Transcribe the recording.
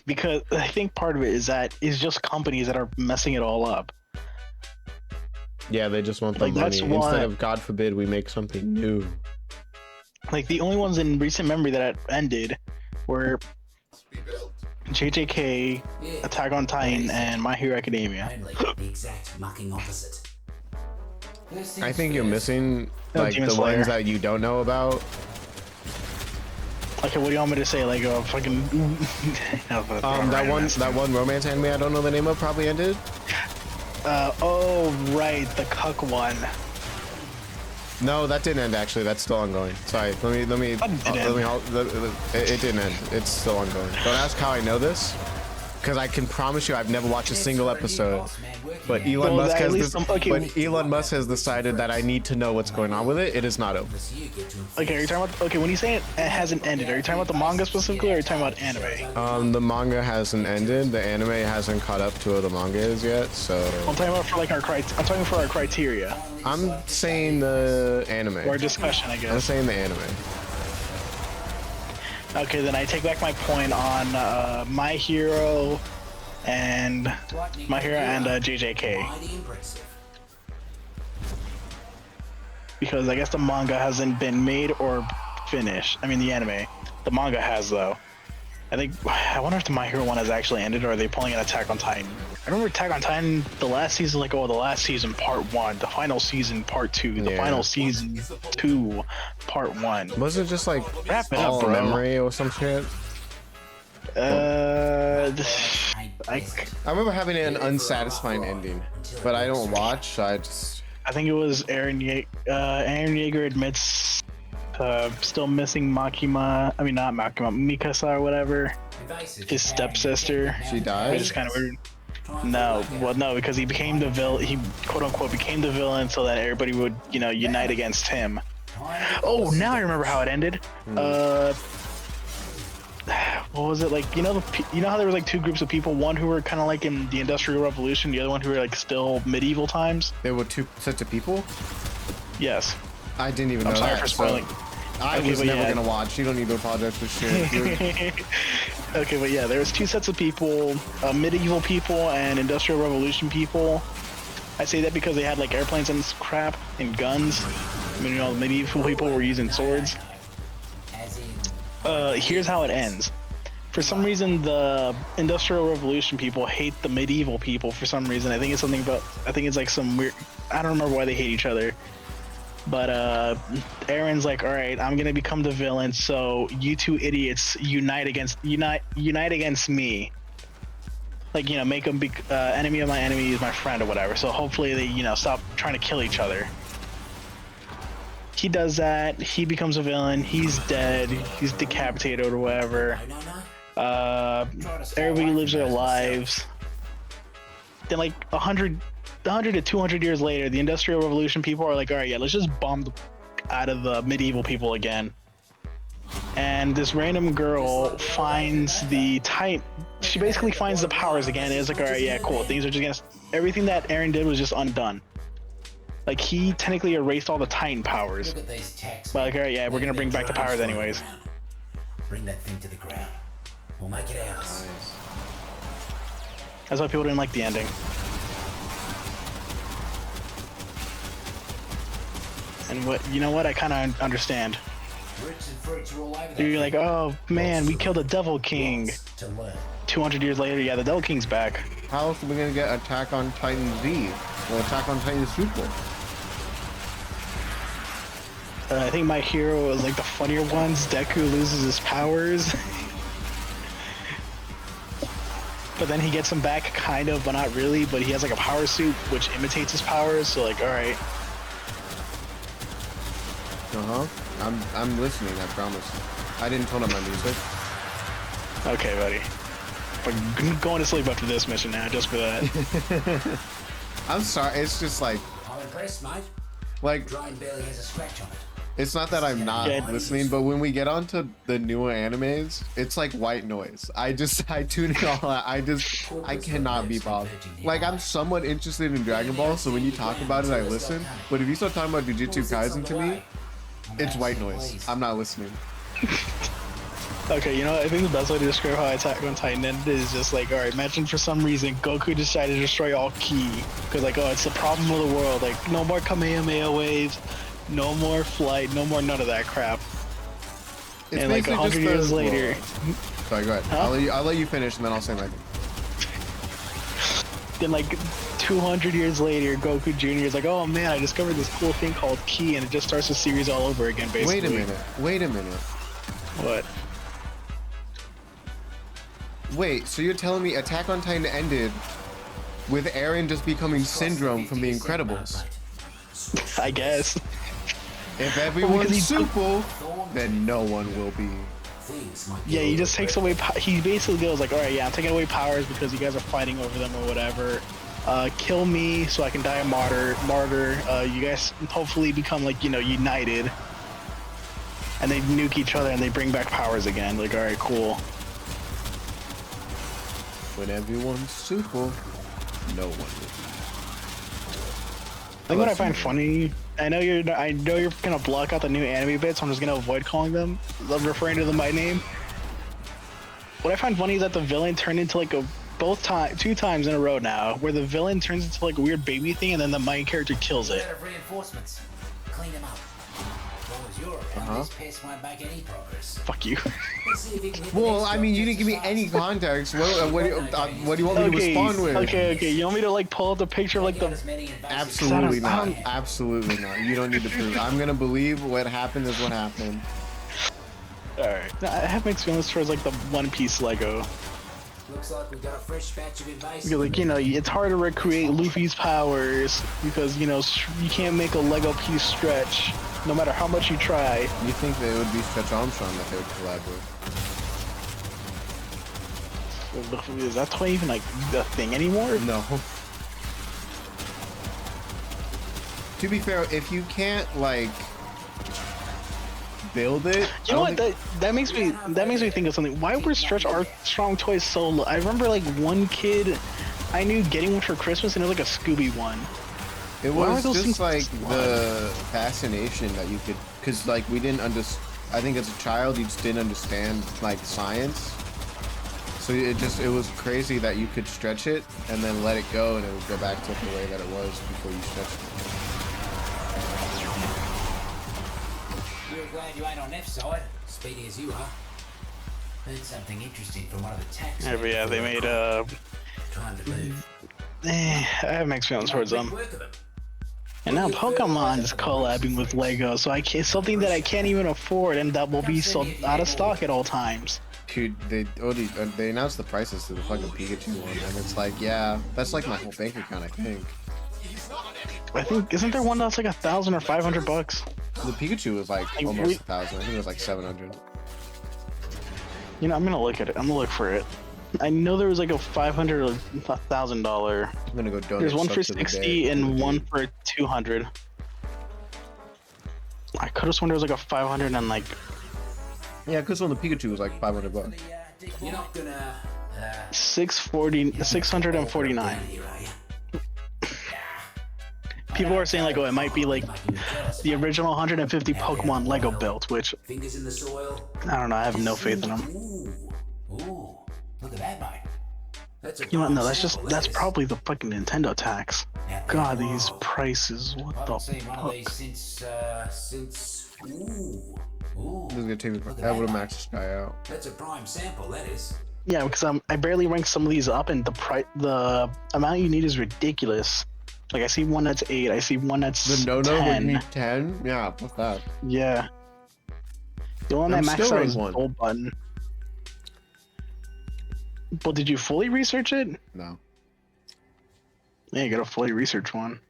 because I think part of it is that it's just companies that are messing it all up. Yeah, they just want the Like, money that's instead why- of, God forbid, we make something new. Like, the only ones in recent memory that ended were JJK, Attack on Titan, and My Hero Academia. Only the exact mucking opposite. I think you're missing No, like Demon the Slayer. ones that you don't know about. Okay, what do you want me to say? Like, fucking. That one romance anime I don't know the name of probably ended. Oh right, the cuck one. No, that didn't end actually. That's still ongoing. Sorry, let me. It didn't end. It's still ongoing. Don't ask how I know this, because I can promise you I've never watched a single episode. But Elon Musk has this. But Elon Musk has decided that I need to know what's going on with it. It is not over. Okay, are you talking about? Okay, when you say it hasn't ended, are you talking about the manga specifically, or are you talking about anime? The manga hasn't ended. The anime hasn't caught up to where the manga is yet. So I'm talking about for like I'm talking for our criteria. I'm saying the anime. Or discussion, I guess. I'm saying the anime. Okay, then I take back my point on My Hero and JJK. Because I guess the manga hasn't been made or finished. I mean, the anime. The manga has, though. I wonder if the My Hero one has actually ended, or are they pulling an Attack on Titan? I remember Attack on Titan, the last season, the last season part 1, the final season part 2, the final season 2 part 1. Was it just like Wrap it all up, bro. memory or some shit? I remember having an unsatisfying ending, but I don't watch, so I just... I think it was Aaron Yeager admits still missing Makima. I mean, not Makima, Mikasa or whatever. His stepsister. She died? Which is kind of weird. No, well, no, because he became the villain. He quote unquote became the villain so that everybody would, unite against him. Oh, now I remember how it ended. What was it like? You know how there was like two groups of people. One who were kind of like in the Industrial Revolution. The other one who were like still medieval times. There were two sets of people? Yes. I didn't even know I'm sorry that. for spoiling. I was never gonna watch. You don't need to apologize for shit. Okay, but yeah, there was two sets of people, medieval people and Industrial Revolution people. I say that because they had like airplanes and crap and guns. I mean, the medieval people were using swords. Here's how it ends. For some reason, the Industrial Revolution people hate the medieval people for some reason. I think it's like some weird, I don't remember why they hate each other. But Aaron's like, all right, I'm gonna become the villain, so you two idiots unite against me. Like, make them be enemy of my enemy is my friend or whatever. So hopefully they, stop trying to kill each other. He does that. He becomes a villain. He's dead. He's decapitated or whatever. Everybody lives their lives. Then like 100 to 200 years later, the Industrial Revolution people are like, all right, yeah, let's just bomb out of the medieval people again. And this random girl finds the Titan. She basically finds the powers again. It's like, all right, yeah, cool. Things are just everything that Aaron did was just undone. Like, he technically erased all the Titan powers. But like, all right, yeah, we're gonna bring back the powers anyways. Bring that thing to the ground. We'll make it ours. That's why people didn't like the ending. And what I kind of understand. You're like, oh man, we killed the Devil King. 200 years later, yeah, the Devil King's back. How else are we gonna get Attack on Titan Z or Attack on Titan sequel? I think My Hero is like the funnier ones. Deku loses his powers. But then he gets them back, kind of, but not really. But he has like a power suit which imitates his powers. So like, all right. I'm listening. I promise. I didn't turn on my music. Okay, buddy. I'm going to sleep after this mission now, just for that. I'm sorry. It's just like. I'm impressed, mate. Like. Drawing barely has a scratch on it. It's not that I'm not listening, but when we get onto the newer animes, it's like white noise. I tune it all out. I cannot be bothered. Like, I'm somewhat interested in Dragon Ball, so when you talk about it, I listen. But if you start talking about Jujutsu Kaisen to me, it's white noise. I'm not listening. Okay, you know what? I think the best way to describe how Attack on Titan ended is just like, all right, imagine for some reason Goku decided to destroy all ki because like, oh, it's the problem of the world. Like, no more Kamehameha waves, no more flight, no more none of that crap. It's And like basically 100 just years later, Sorry, go ahead. Huh? I'll let you finish, and then I'll say my thing. then like 200 years later, Goku Jr. is like, oh man, I discovered this cool thing called ki, and it just starts the series all over again, basically. Wait a minute. What? Wait, so you're telling me Attack on Titan ended with Eren just becoming Syndrome from The Incredibles? I guess. If everyone's he- simple, then no one will be. Yeah, he just takes away. He basically goes like, all right, yeah, I'm taking away powers because you guys are fighting over them or whatever. Kill me so I can die a martyr. You guys hopefully become like, you know, united. And they nuke each other and they bring back powers again. Like, all right, cool. When everyone's simple, no one will be. I think what I find funny, I know you're gonna block out the new anime bits. So I'm just gonna avoid calling them, referring to them by name. What I find funny is that the villain turned into like two times in a row now, where the villain turns into like a weird baby thing, and then the main character kills it. Set of reinforcements. Clean them up. As long as you're around, this pest won't make any progress. Fuck you. Let's see if he can hit the Well, next I mean, you object didn't give me as any fast as context. What do you want me to respond with? Okay. You want me to like pull up the picture of like possible. the? As many invasive Absolutely I not. don't- Absolutely not. You don't need to prove. I'm gonna believe what happened is what happened. All right. I have mixed feelings towards like the One Piece Lego. Looks like we've got a fresh batch of invasive. Because, like, you know, it's hard to recreate Luffy's powers because, you know, you can't make a Lego piece stretch no matter how much you try. You think that it would be Stretch Armstrong that they would collab with? Is that toy even like a thing anymore? No. To be fair, if you can't like build it, You know what? That makes me think of something. Why were Stretch Armstrong toys so low? I remember like one kid I knew getting one for Christmas, and it was like a Scooby one. It Why are was those just things like so the fascination that you could, because like we didn't understand. I think as a child you just didn't understand like science, so it was crazy that you could stretch it and then let it go and it would go back to the way that it was before you stretched it. You're glad you ain't on F side, speedy as you are. Heard something interesting from one of the tax. Yeah, but yeah, they made Time to move. I have mixed feelings towards them. Work of them. And now Pokemon is collabing with Lego, so something that I can't even afford, and that will be sold out of stock at all times. Dude, they announced the prices to the fucking Pikachu one, and it's like, yeah, that's like my whole bank account, I think. I think isn't there one that's like 1,000 or 500 bucks? The Pikachu was like Like, almost 1,000. I think it was like 700. You know, I'm gonna look at it. I'm gonna look for it. I know there was like a $500 or $1,000. I'm gonna go donate. There's one for stuff to the 60 day. and one for 200. I could have sworn there was like a 500 and like Yeah, because on the Pikachu was like 500 bucks. You're not gonna. 649. Here, are you? People are saying like, oh, it might be like the original 150 Pokemon Lego build, which Fingers in the soil. I don't know. I have no faith in them. Ooh, look at that, mate. That's a You know what? No, prime that's sample, that's that is. probably the fucking Nintendo tax. Now, God, these whoa. prices. What I the haven't seen one of fuck? these since. Ooh, This is gonna take me forever to max this guy out. that's a prime sample, that is. Yeah, because I barely rank some of these up, and the amount you need is ridiculous. Like I see one that's 8. I see one that's The no-no would 10. need 10? Yeah, what's that? Yeah. The one that I'm maxed still out rank is one. gold button. But did you fully research it? No. Yeah, you gotta fully research one.